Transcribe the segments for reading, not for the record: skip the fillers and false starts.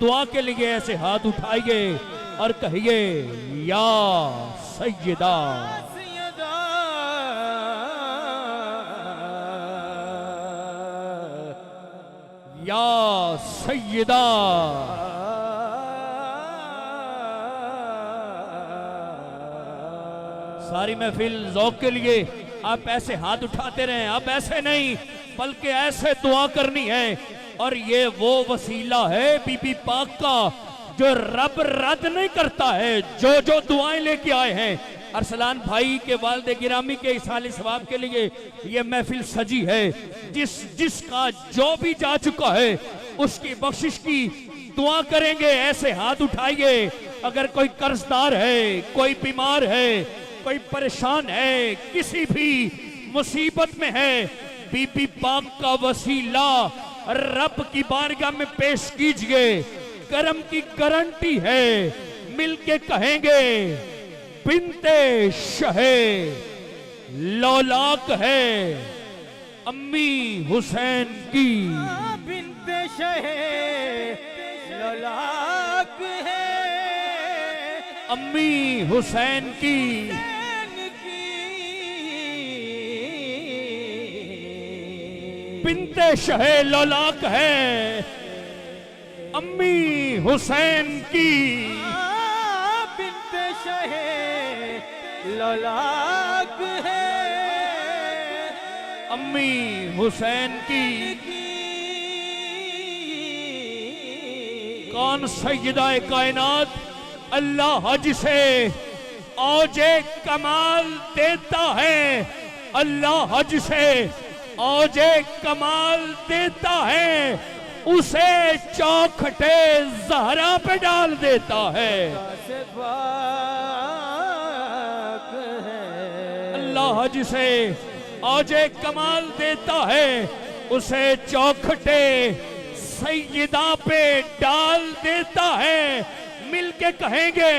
दुआ के लिए ऐसे हाथ उठाइए और कहिए या सैयदा। या सैयदा। सारी महफिल ज़ौक़ के लिए आप ऐसे हाथ उठाते रहें, आप ऐसे नहीं बल्कि ऐसे दुआ करनी है। और ये वो वसीला है बीबी पाक का जो रब रद्द नहीं करता है। जो जो दुआएं लेके आए हैं, अरसलान भाई के वालिद गिरामी के इसाले सवाब के लिए ये महफिल सजी है। जिसका जो भी जा चुका है उसकी बख्शिश की दुआ करेंगे। ऐसे हाथ उठाइए। अगर कोई कर्जदार है, कोई बीमार है, कोई परेशान है, किसी भी मुसीबत में है, बीबी पाक का वसीला रब की बारगाह में पेश कीजिए। करम की गारंटी है। मिलके कहेंगे बिनते शहे लौलाक है अम्मी हुसैन की। बिनते शहे लौलाक है अम्मी हुसैन की। बिनते शहे लौलाक है अम्मी हुसैन की। बिनते शहे लौलाक है अम्मी हुसैन की। कौन सैयदा कायनात अल्लाह जिसे औजे कमाल देता है, अल्लाह जिसे औजे कमाल देता है उसे चौखटे ज़हरा पे डाल देता है। अल्लाह जिसे औजे कमाल देता है उसे चौखटे सैयदा पे डाल देता है। मिलके कहेंगे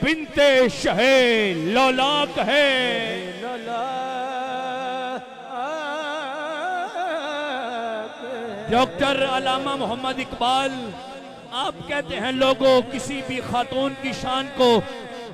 बिनते शहे लौलाक है। डॉक्टर अल्लामा मोहम्मद इकबाल आप कहते हैं लोगों किसी भी खातून की शान को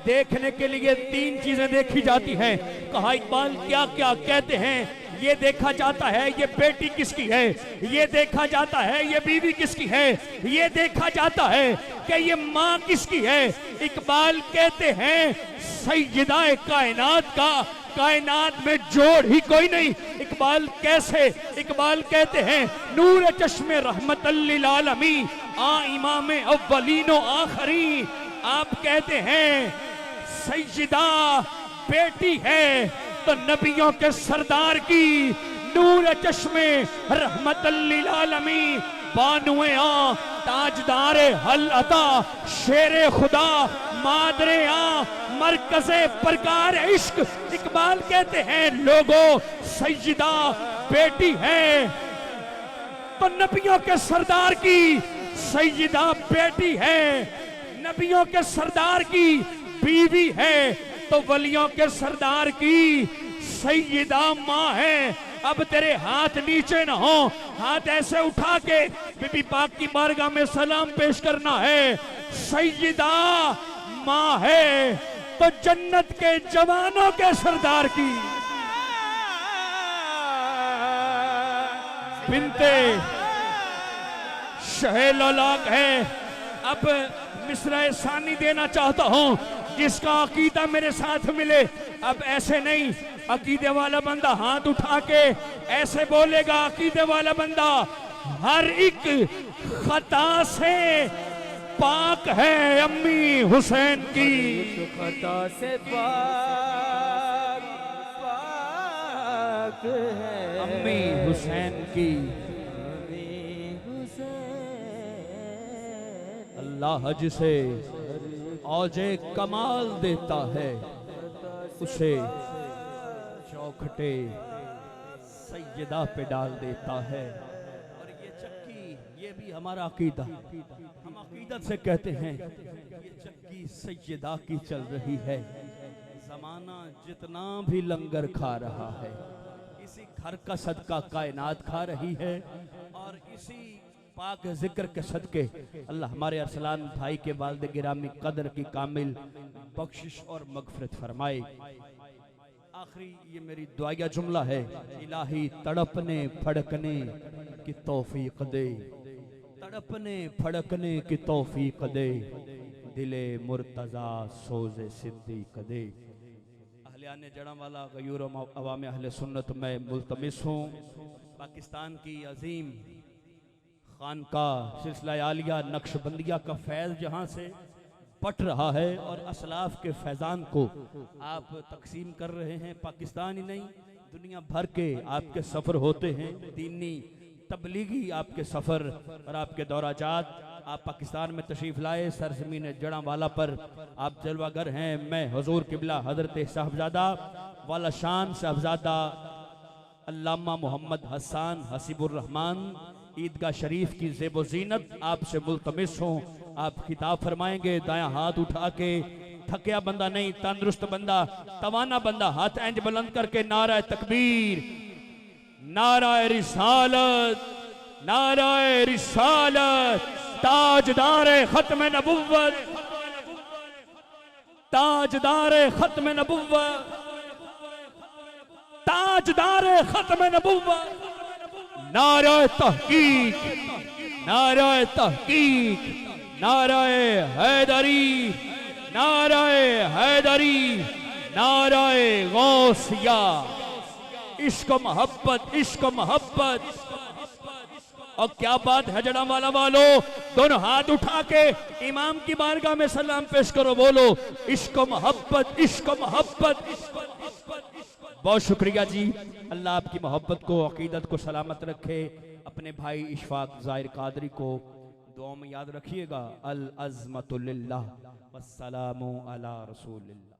देखने के लिए 3 चीजें देखी जाती हैं। कहा इकबाल क्या क्या कहते हैं? ये देखा जाता है ये बेटी किसकी है, ये देखा जाता है ये बीवी किसकी है, ये देखा जाता है कि ये माँ किसकी है। इकबाल कहते हैं सैयदा कायनात का कायनात में जोड़ ही कोई नहीं। इकबाल कैसे? इकबाल कहते हैं नूर चश्मे रहमत लिल आलमी आ इमाम अव्वलीनो आखरी। आप कहते हैं सैयदा बेटी है तो नबियों के सरदार की नूर चश्मे रहमत लिल आलमी बानुए आ ताजदार हल अता शेरे खुदा मादरे आ मरकज़े प्रकार इश्क। इकबाल कहते हैं लोगों सैयदा बेटी है तो नबियों के सरदार की सैयदा बेटी है, नबियों के सरदार की बीवी है तो वलियों के सरदार की सैयदा माँ है। अब तेरे हाथ नीचे ना हो, हाथ ऐसे उठा के बीबी पाक की बारगाह में सलाम पेश करना है। सैयदा माँ है तो जन्नत के जवानों के सरदार की बिनते शहे लौलाक है। अब मिसरा सानी देना चाहता हूं जिसका अकीदा मेरे साथ मिले। अब ऐसे नहीं, अकीदे वाला बंदा हाथ उठा के ऐसे बोलेगा। अकीदे वाला बंदा हर एक खता से पाक है अम्मी हुसैन की। खता से पाक पाक है अम्मी हुसैन की। अल्लाह जिसे औजे कमाल देता है उसे चौखटे सैयदा पे डाल देता है। और ये चक्की ये भी हमारा अकीदा, हम अकीदत से कहते हैं ये चक्की सैयदा की चल रही है। जमाना जितना भी लंगर खा रहा है इसी घर का सदका कायनात खा रही है और इसी पाक जिक्र के सदके अल्लाह हमारे अरसलान भाई के वालिद गिरामी कदर की कामिल बख्शिश और मगफरत फरमाए। आखिरी ये मेरी दुआया जुमला है, इलाही तड़पने फड़कने की तौफीक दे, तड़पने फड़कने की तौफीक दे, दिले मुर्तजा सोज़े सिद्दीक़ दे। अहलियाने जड़ावाला गयूर अवाम अहले सुन्नत में मुल्तमिस हूँ, पाकिस्तान की अजीम खानका सिलसिला आलिया नक्शबंदिया का फैज़ जहाँ से पट रहा है और असलाफ के फैज़ान को आप तकसीम कर रहे हैं, पाकिस्तान ही नहीं दुनिया भर के आपके सफ़र होते हैं, दीनी तबलीगी आपके सफ़र और आपके दौराजात। आप पाकिस्तान में तशरीफ़ लाए, सरजमीन जड़ावाला पर आप जलवागर हैं। मैं हुजूर किबला हज़रत साहबजादा वाला शान साहबजादा अल्लामा मोहम्मद हसन हसीबुर रहमान ईदगाह शरीफ की ज़ेबो ज़ीनत आपसे मुल्तमिस हूँ। आप खिताब फरमाएंगे, दायां हाथ उठा के, थकिया बंदा नहीं, तंदुरुस्त बंदा, तवाना बंदा हाथ इंज बुलंद करके नारा तकबीर, नारा रिसालत, नारा रिसालत, ताजदार खत्म नबुव्वत, ताजदार खत्म नबुव्वत, ताजदार खत्म नबुव्वत, नारा तहकीक, नारा तहकीक, नारा हैदरी, नारा हैदरी, नारा गौसिया, इश्क मोहब्बत, इश्क मोहब्बत। और क्या बात है जड़ावाला वालों, दोनों हाथ उठा के इमाम की बारगाह में सलाम पेश करो, बोलो इश्क मोहब्बत, इश्क मोहब्बत। बहुत शुक्रिया जी, अल्लाह आपकी मोहब्बत को, अकीदत को सलामत रखे। अपने भाई इशफाक ज़ाहिर कादरी को दुआ में याद रखिएगा। अल अज़मतु लिल्लाह वस्सलामु अला रसूलिल्लाह।